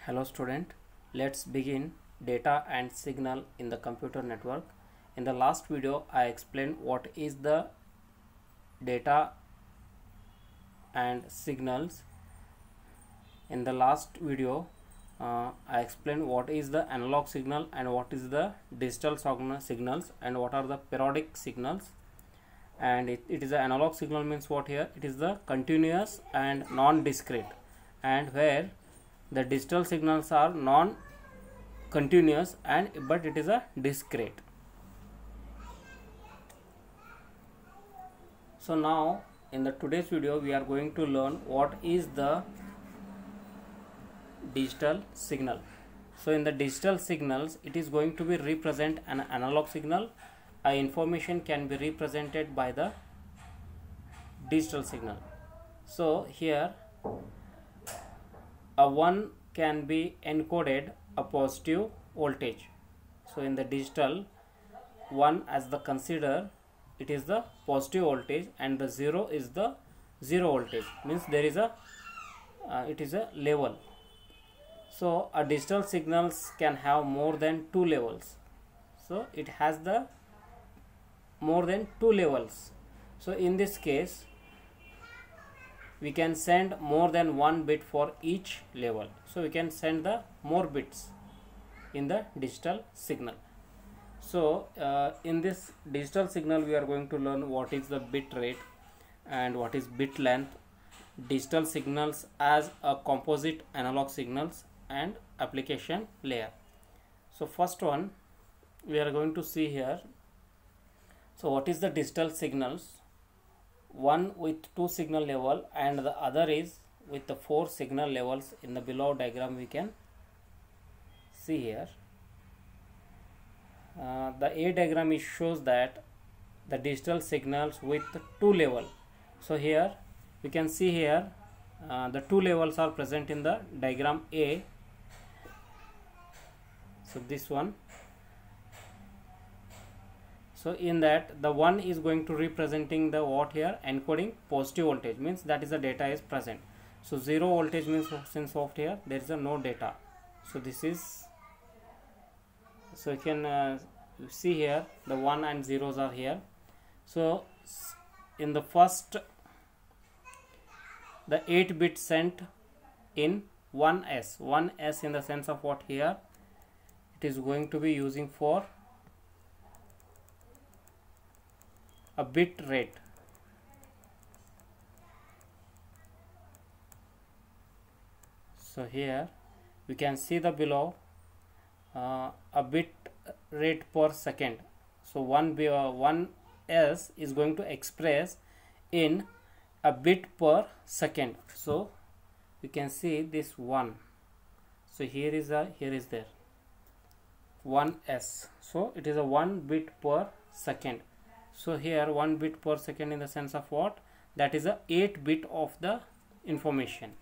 Hello student, let's begin data and signal in the computer network. In the last video I explained what is the data and signals. In the last video I explained what is the analog signal and what is the digital signals and what are the periodic signals. And it is the analog signal means what here? It is the continuous and non-discrete, and where the digital signals are non-continuous but it is a discrete. So now in the today's video we are going to learn what is the digital signal. So in the digital signals it is going to be represent an analog signal. Information can be represented by the digital signal. So here a 1 can be encoded a positive voltage. So in the digital, 1 as the consider, it is the positive voltage, and the 0 is the 0 voltage, means there is a it is a level. So a digital signals can have more than 2 levels. So it has the more than 2 levels. So in this case we can send more than 1 bit for each level. So we can send the more bits in the digital signal. So in this digital signal we are going to learn what is the bit rate and what is bit length, digital signals as a composite analog signals, and application layer. So first one we are going to see here. So what is the digital signals? One with 2 signal level and the other is with the 4 signal levels. In the below diagram we can see here. The A diagram shows that the digital signals with 2 level. So here we can see here the 2 levels are present in the diagram A. So this one. So in that the 1 is going to representing the what here? Encoding positive voltage, means that is the data is present. So 0 voltage means since of here there is a no data. So this is, so you can see here the 1 and zeros are here. So in the first the 8 bit sent in 1s in the sense of what here? It is going to be using for a bit rate. So here we can see the below a bit rate per second. So 1s is going to express in a bit per second. So we can see this 1. So here is there 1s. So it is a 1 bit per second. So here 1 bit per second in the sense of what? That is a 8 bit of the information.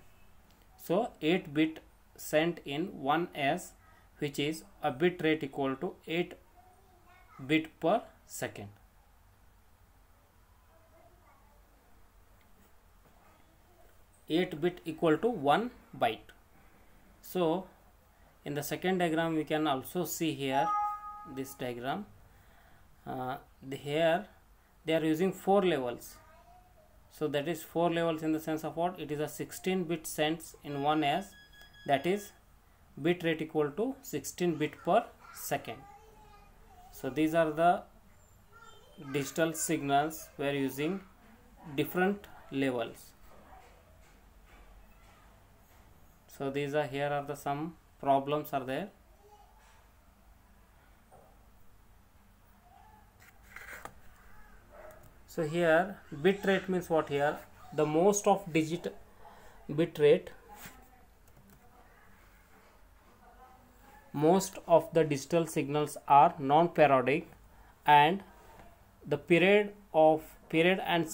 So 8 bit sent in 1s, which is a bit rate equal to 8 bit per second. Eight bit equal to 1 byte. So in the second diagram we can also see here this diagram. Here they are using 4 levels. So that is 4 levels in the sense of what? It is a 16 bit sends in 1s, that is bit rate equal to 16 bit per second. So these are the digital signals we are using different levels. So these are, here are the some problems are there. So here bit rate means what here? The most of digit bit rate, most of the digital signals are non-periodic, and the period and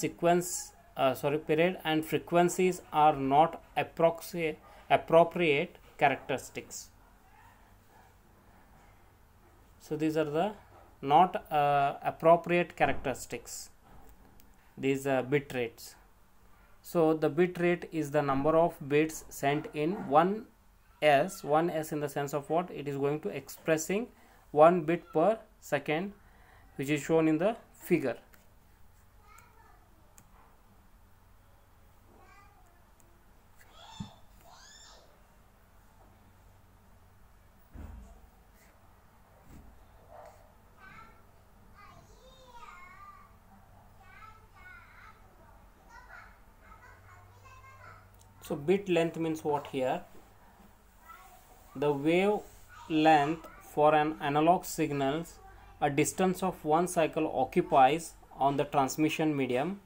frequencies are not appropriate characteristics. So these are the not appropriate characteristics, these bit rates. So the bit rate is the number of bits sent in one 1s in the sense of what? It is going to expressing 1 bit per second, which is shown in the figure. So bit length means what here? The wavelength for an analog signals a distance of 1 cycle occupies on the transmission medium.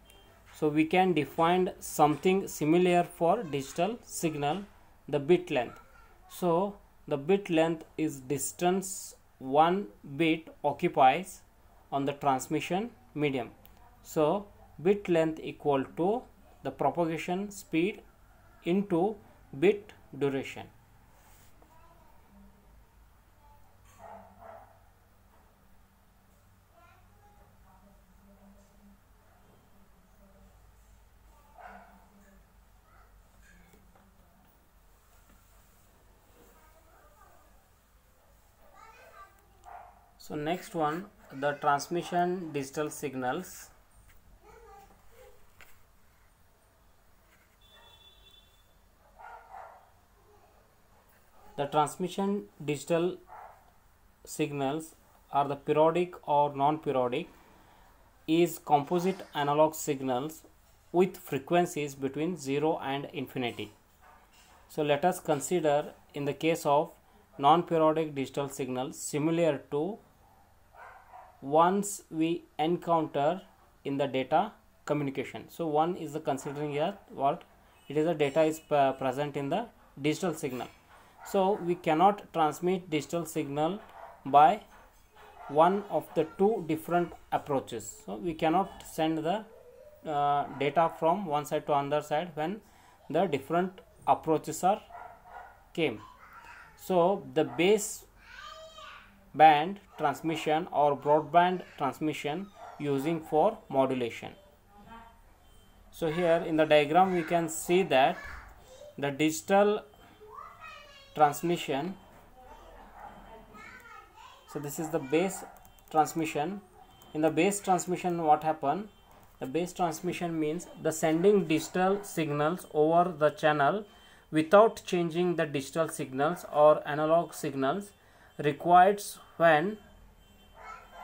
So we can define something similar for digital signal, the bit length. So the bit length is distance 1 bit occupies on the transmission medium. So bit length equal to the propagation speed into bit duration. So next one, the transmission digital signals. The transmission digital signals are the periodic or non-periodic is composite analog signals with frequencies between 0 and infinity. So let us consider in the case of non-periodic digital signals similar to ones we encounter in the data communication. So one is the considering here what it is, the data is present in the digital signal. So we cannot transmit digital signal by one of the two different approaches. So we cannot send the data from one side to another side when the different approaches are came. So the base band transmission or broadband transmission using for modulation. So here in the diagram we can see that the digital transmission, so this is the base transmission. In the base transmission what happen? The base transmission means the sending digital signals over the channel without changing the digital signals or analog signals requires when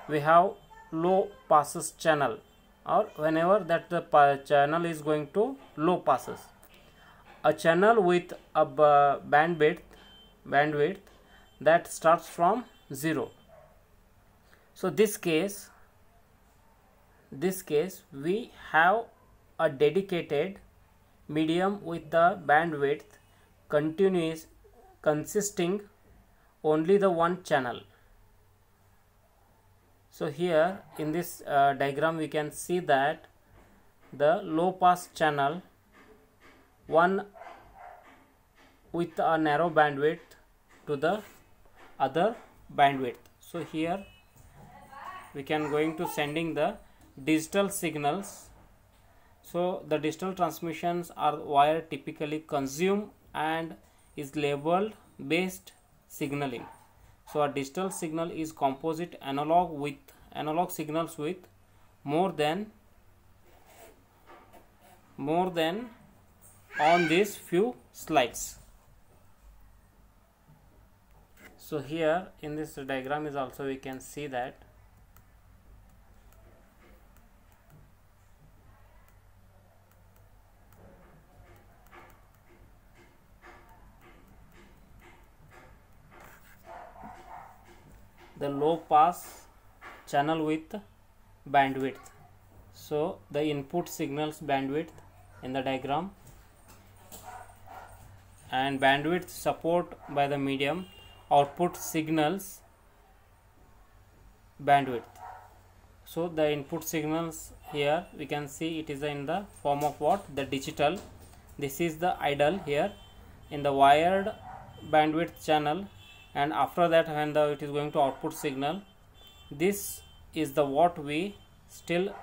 we have low passes channel, or whenever that the channel is going to low passes. A channel with a bandwidth that starts from 0. So this case we have a dedicated medium with the bandwidth consisting only the one channel. So here in this diagram we can see that the low pass channel, one with a narrow bandwidth to the other bandwidth. So here we can going to sending the digital signals. So the digital transmissions are wire typically consume and is labeled based signaling. So a digital signal is composite analog signals with more than on these few slides. So here in this diagram is also we can see that the low pass channel with bandwidth. So the input signals bandwidth in the diagram and bandwidth support by the medium, output signals bandwidth. So the input signals here we can see it is in the form of what? The digital. This is the idle here in the wired bandwidth channel, and after that when it is going to output signal, this is the what we still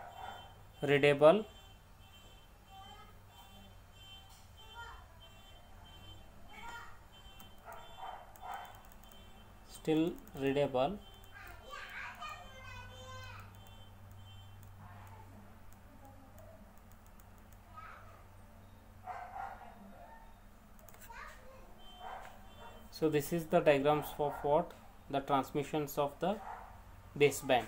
readable still readable. So this is the diagrams for what the transmissions of the baseband.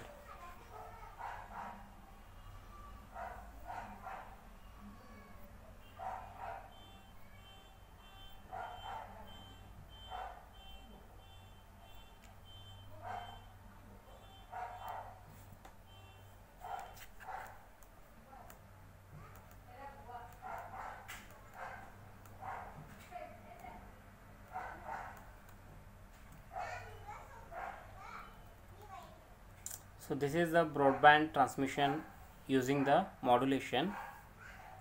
So this is the broadband transmission using the modulation.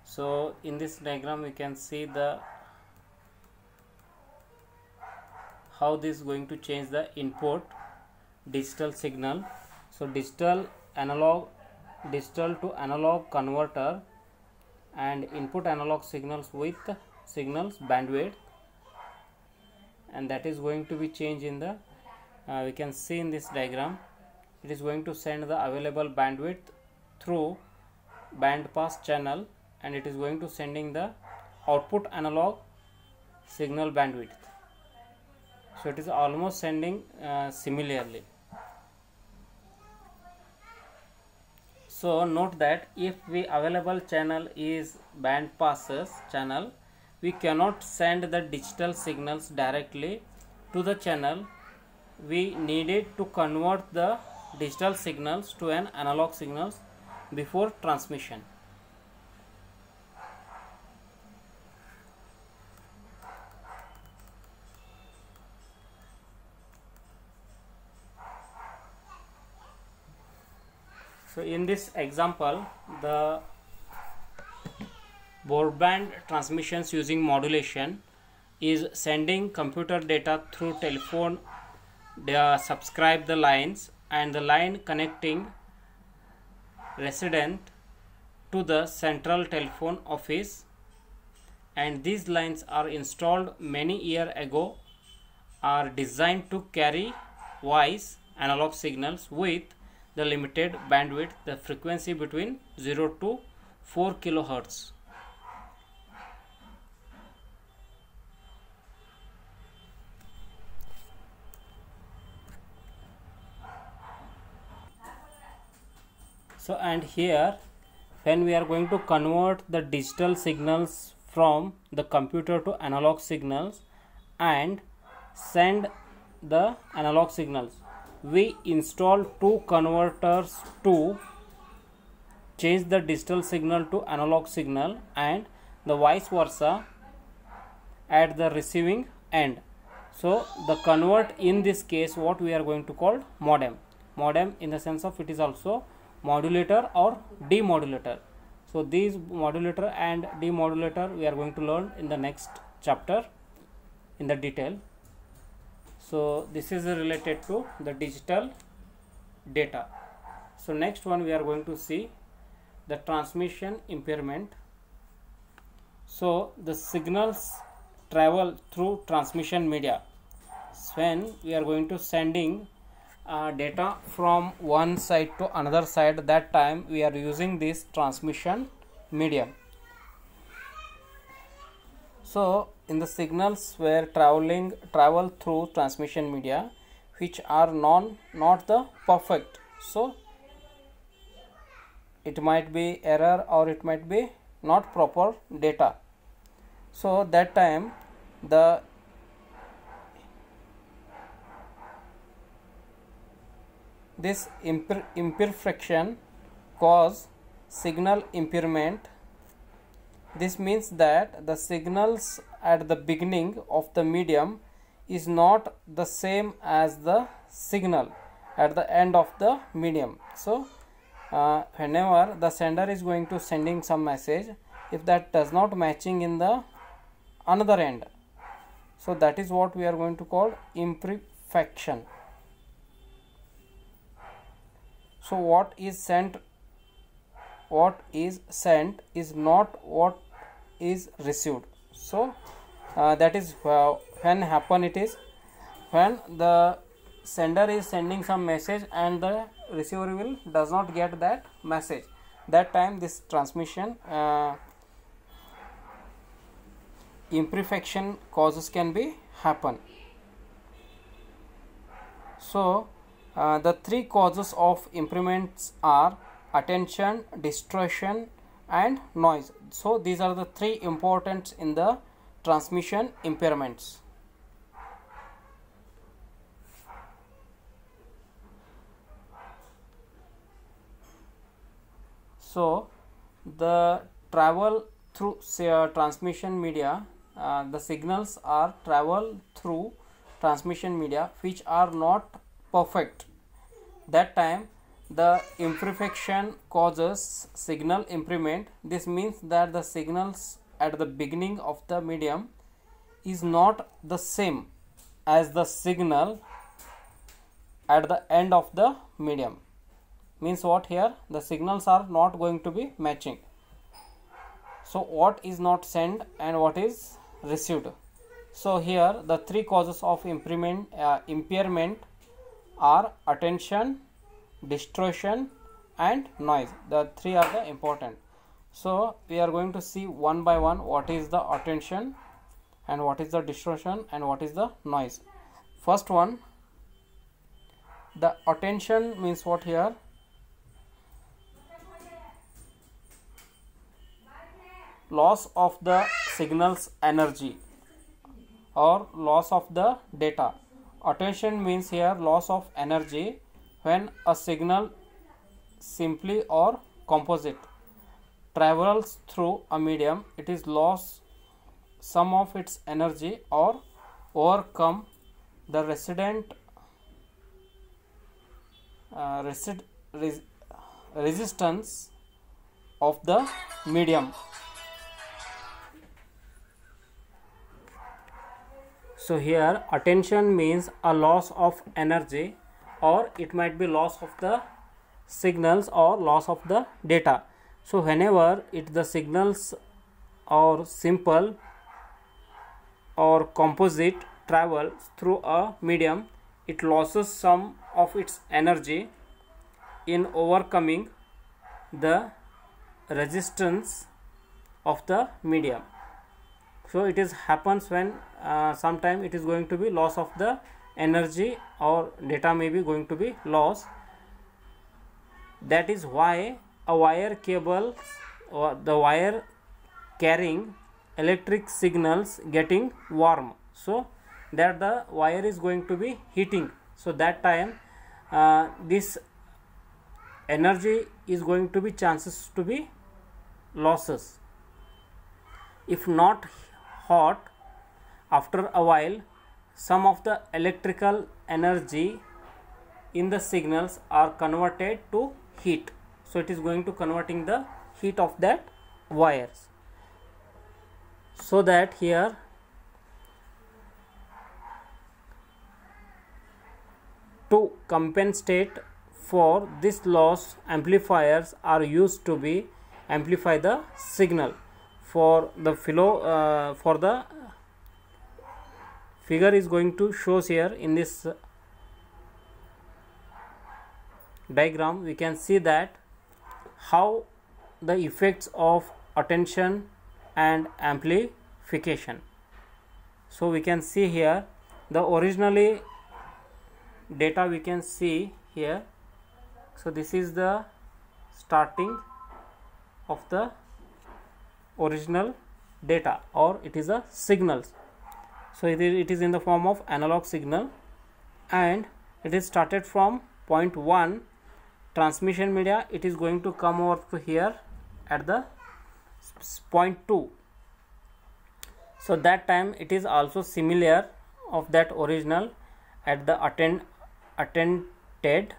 So in this diagram we can see the how this is going to change the input digital signal. So digital to analog converter and input analog signals with signals bandwidth, and that is going to be changed in the we can see in this diagram. It is going to send the available bandwidth through band pass channel, and it is going to sending the output analog signal bandwidth. So it is almost sending similarly. So note that if the available channel is band passes channel, we cannot send the digital signals directly to the channel. We needed to convert the digital signals to an analog signals before transmission. So in this example, the broadband transmissions using modulation is sending computer data through telephone. They subscribe the lines, and the line connecting resident to the central telephone office, and these lines are installed many years ago, are designed to carry voice analog signals with the limited bandwidth, the frequency between 0 to 4 kilohertz. So and here when we are going to convert the digital signals from the computer to analog signals and send the analog signals, we install two converters to change the digital signal to analog signal, and the vice versa at the receiving end. So the convert in this case what we are going to call modem. Modem in the sense of it is also modulator or demodulator. So these modulator and demodulator we are going to learn in the next chapter in the detail. So this is related to the digital data. So next one we are going to see the transmission impairment. So the signals travel through transmission media. So when we are going to sending data from one side to another side, that time we are using this transmission medium. So in the signals were travel through transmission media which are not the perfect, so it might be error or it might be not proper data. So that time this imperfection cause signal impairment. This means that the signals at the beginning of the medium is not the same as the signal at the end of the medium. So whenever the sender is going to sending some message, if that does not matching in the another end, so that is what we are going to call imperfection. So what is sent is not what is received. So that is when happen, it is when the sender is sending some message and the receiver will does not get that message. That time this transmission imperfection causes can be happen. So the three causes of impairments are attention, distortion and noise. So these are the three important in the transmission impairments. So the travel through transmission media, the signals are travel through transmission media which are not perfect. That time the imperfection causes signal impairment. This means that the signals at the beginning of the medium is not the same as the signal at the end of the medium. Means what here? The signals are not going to be matching. So what is not sent and what is received. So here the three causes of impairment are attention, distortion and noise. The three are the important. So we are going to see one by one what is the attention and what is the distortion and what is the noise. First one, the attention means what here? Loss of the signal's energy or loss of the data. Attention means here loss of energy when a signal simply or composite travels through a medium. It is lost some of its energy or overcome the resistance of the medium. So here attention means a loss of energy, or it might be loss of the signals or loss of the data. So whenever the signals are simple or composite travels through a medium, it loses some of its energy in overcoming the resistance of the medium. So it is happens when sometime it is going to be loss of the energy or data may be going to be lost. That is why a wire cable or the wire carrying electric signals getting warm, so that the wire is going to be heating. So that time this energy is going to be chances to be losses. If not hot, after a while some of the electrical energy in the signals are converted to heat. So it is going to converting the heat of that wires. So that here to compensate for this loss, amplifiers are used to be amplify the signal. For the figure is going to shows here in this diagram. We can see that how the effects of attention and amplification. So we can see here the originally data we can see here. So this is the starting of the original data, or it is a signals. So it is in the form of analog signal, and it is started from point 1 transmission media. It is going to come over to here at the point 2. So that time it is also similar of that original at the attended.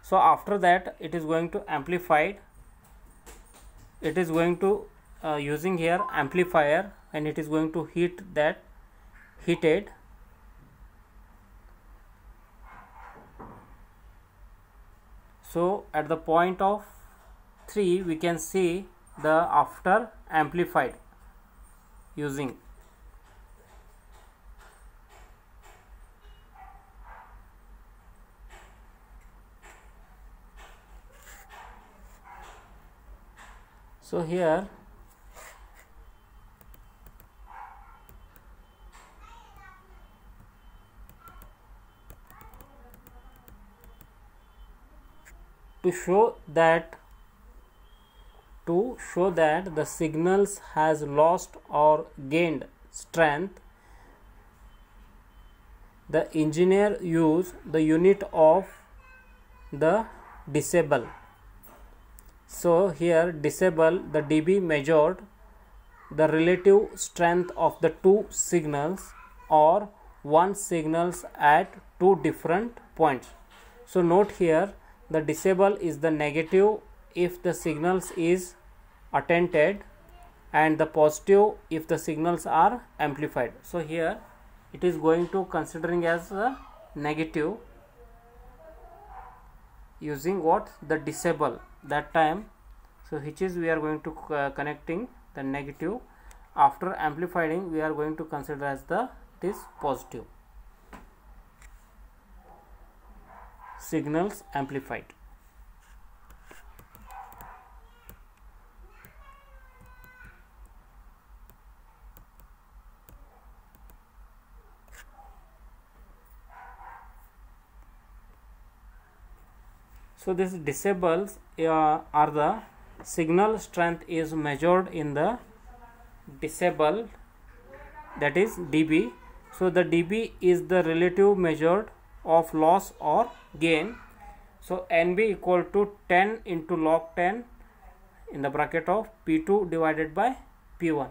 So after that it is going to amplified. It is going to using here amplifier, and it is going to heat that heated. So at the point of 3 we can see the after amplified using. So here to show that the signals has lost or gained strength, the engineer use the unit of the decibel. So here decibel, the dB measured the relative strength of the two signals or one signals at two different points. So note here the decibel is the negative if the signals is attenuated and the positive if the signals are amplified. So here it is going to considering as a negative using what, the decibel that time. So which is we are going to connecting the negative. After amplifying we are going to consider as the it is positive, signals amplified. So this decibels are the signal strength is measured in the decibel, that is dB. So the dB is the relative measured of loss or gain. So NB equal to 10 into log 10 in the bracket of P2 divided by P1.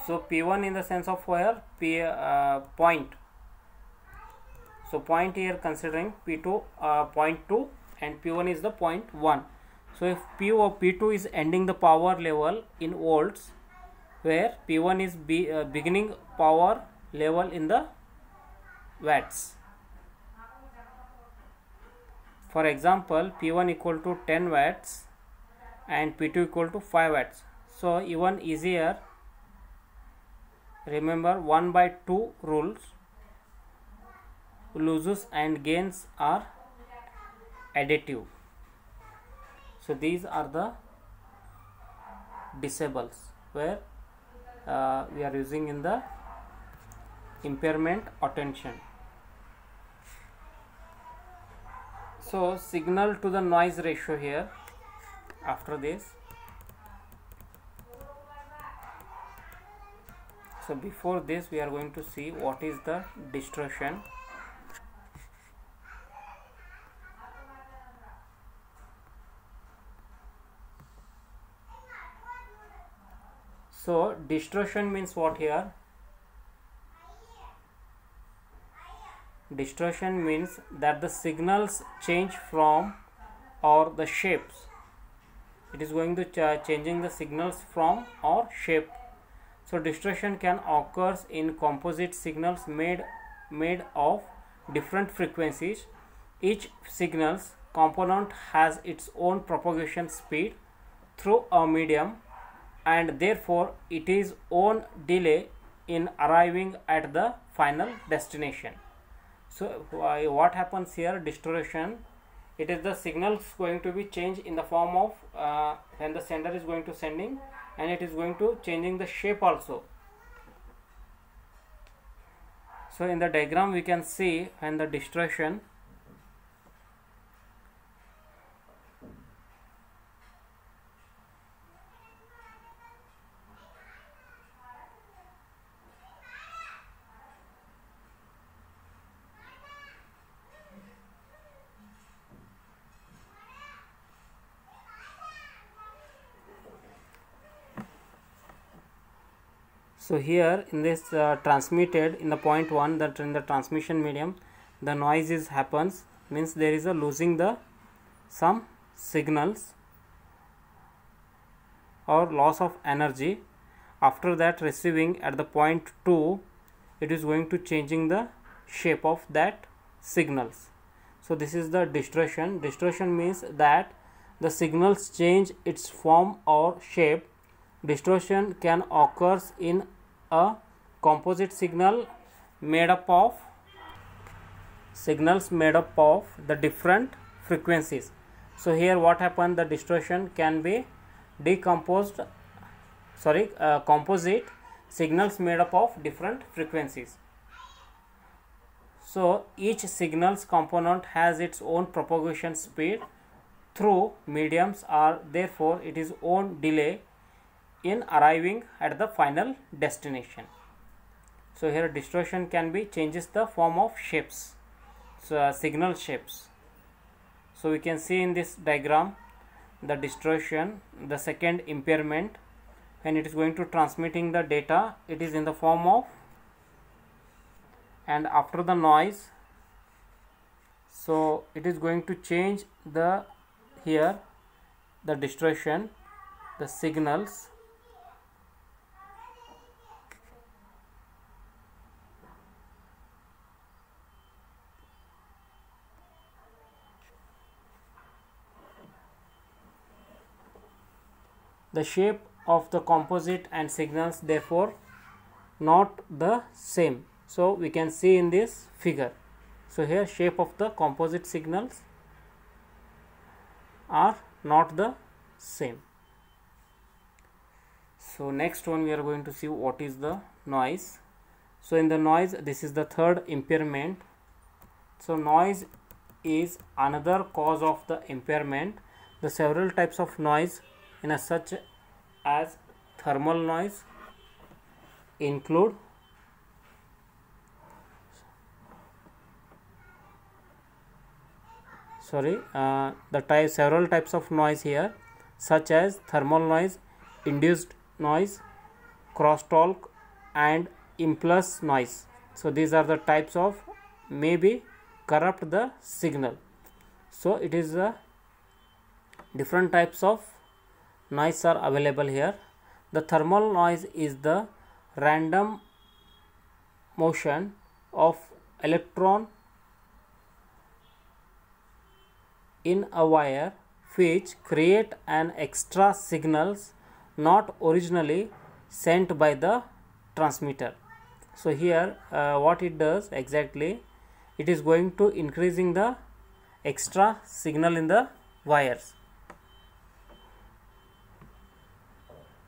So P1 in the sense of where point. So point here considering P2 0.2 and P1 is the 0.1. So if P or P2 is ending the power level in volts, where P1 is beginning power level in the watts. For example, P1 equal to 10 watts and P2 equal to 5 watts. So even easier, remember 1/2 rules, losses and gains are additive. So these are the decibels where we are using in the impairment attention. So signal to the noise ratio here after this. So before this we are going to see what is the distortion. So distortion means what here? Distortion means that the signals change from or the shapes. It is going to changing the signals from or shape. So distortion can occur in composite signals made of different frequencies. Each signal's component has its own propagation speed through a medium, and therefore it is own delay in arriving at the final destination. So what happens here? Distortion, it is the signals going to be changed in the form of when the sender is going to sending, and it is going to changing the shape also. So in the diagram we can see when the distortion, so here in this transmitted in the point 1, that in the transmission medium the noise is happens, means there is a losing the some signals or loss of energy. After that receiving at the point 2, it is going to changing the shape of that signals. So this is the distortion. Distortion means that the signals change its form or shape. Distortion can occur in a composite signal made up of signals made up of the different frequencies. So here what happened, the distortion can be decomposed, composite signals made up of different frequencies. So each signal's component has its own propagation speed through mediums, or therefore it is own delay in arriving at the final destination. So here distortion can be changes the form of shapes, so signal shapes. So we can see in this diagram the distortion, the second impairment, when it is going to transmitting the data, it is in the form of, and after the noise, so it is going to change the, here the distortion, the signals, the shape of the composite and signals therefore not the same. So we can see in this figure. So here shape of the composite signals are not the same. So next one we are going to see what is the noise. So in the noise, this is the third impairment. So noise is another cause of the impairment. The several types of noise in a such as thermal noise include several types of noise here, such as thermal noise, induced noise, crosstalk and impulse noise. So these are the types of maybe corrupt the signal. So it is a different types of noise are available here. The thermal noise is the random motion of electron in a wire which create an extra signals not originally sent by the transmitter. So here what it does exactly, it is going to increasing the extra signal in the wires.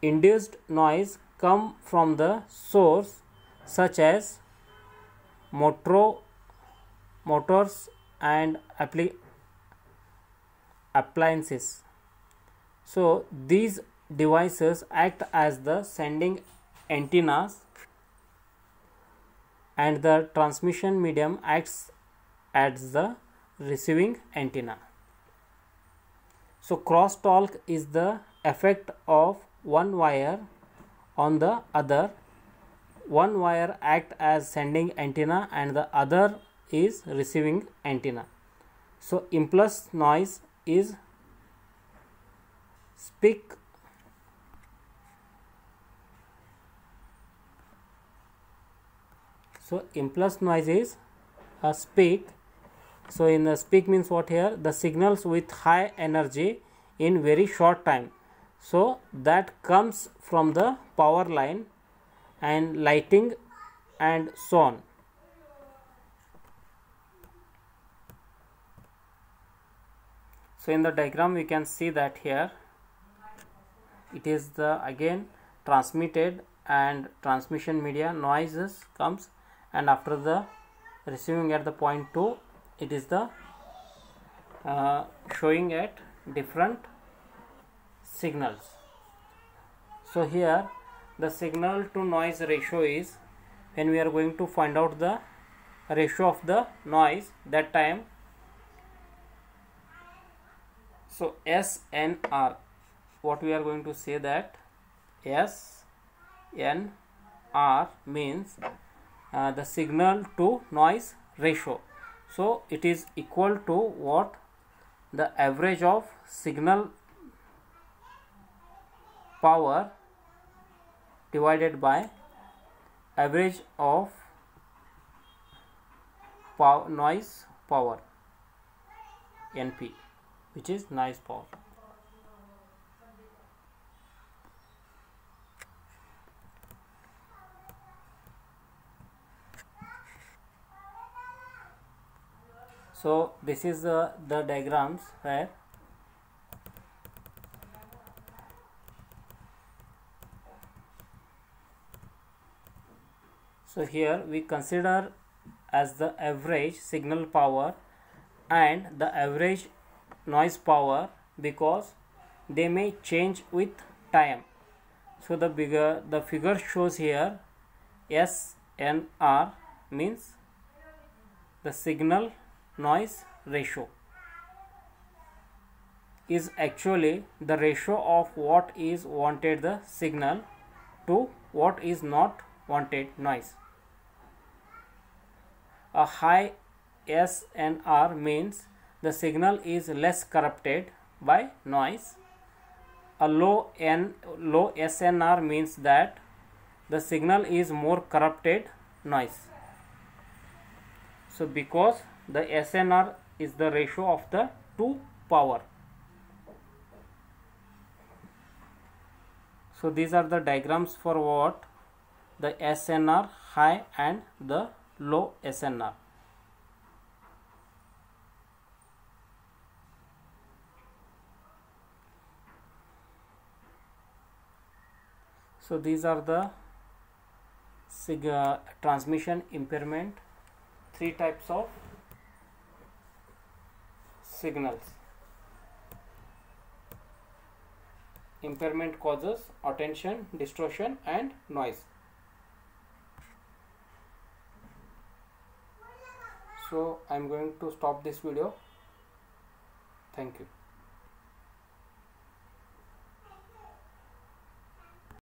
Induced noise come from the source such as motors and appliances. So these devices act as the sending antennas and the transmission medium acts as the receiving antenna. So crosstalk is the effect of one wire on the other. One wire act as sending antenna and the other is receiving antenna. So impulse noise is speak impulse noise is a speak. So in the speak means what here, the signals with high energy in very short time. So that comes from the power line and lighting and so on. So in the diagram we can see that here it is the again transmitted and transmission media noises comes, and after the receiving at the point 2 it is the showing at different signals. So here the signal to noise ratio is, when we are going to find out the ratio of the noise, that time, so SNR, what we are going to say that SNR means the signal to noise ratio. So it is equal to what, the average of signal power divided by average of noise power, NP, which is noise power. So this is the diagrams where so here we consider as the average signal power and the average noise power because they may change with time. So the figure shows here SNR means the signal noise ratio is actually the ratio of what is wanted the signal to what is not wanted noise. A high SNR means the signal is less corrupted by noise. A low SNR means that the signal is more corrupted noise. So because the SNR is the ratio of the two power. So these are the diagrams for what the SNR high and the low SNR. So these are the transmission impairment, three types of signals. Impairment causes attention, distortion and noise. So I am going to stop this video. Thank you.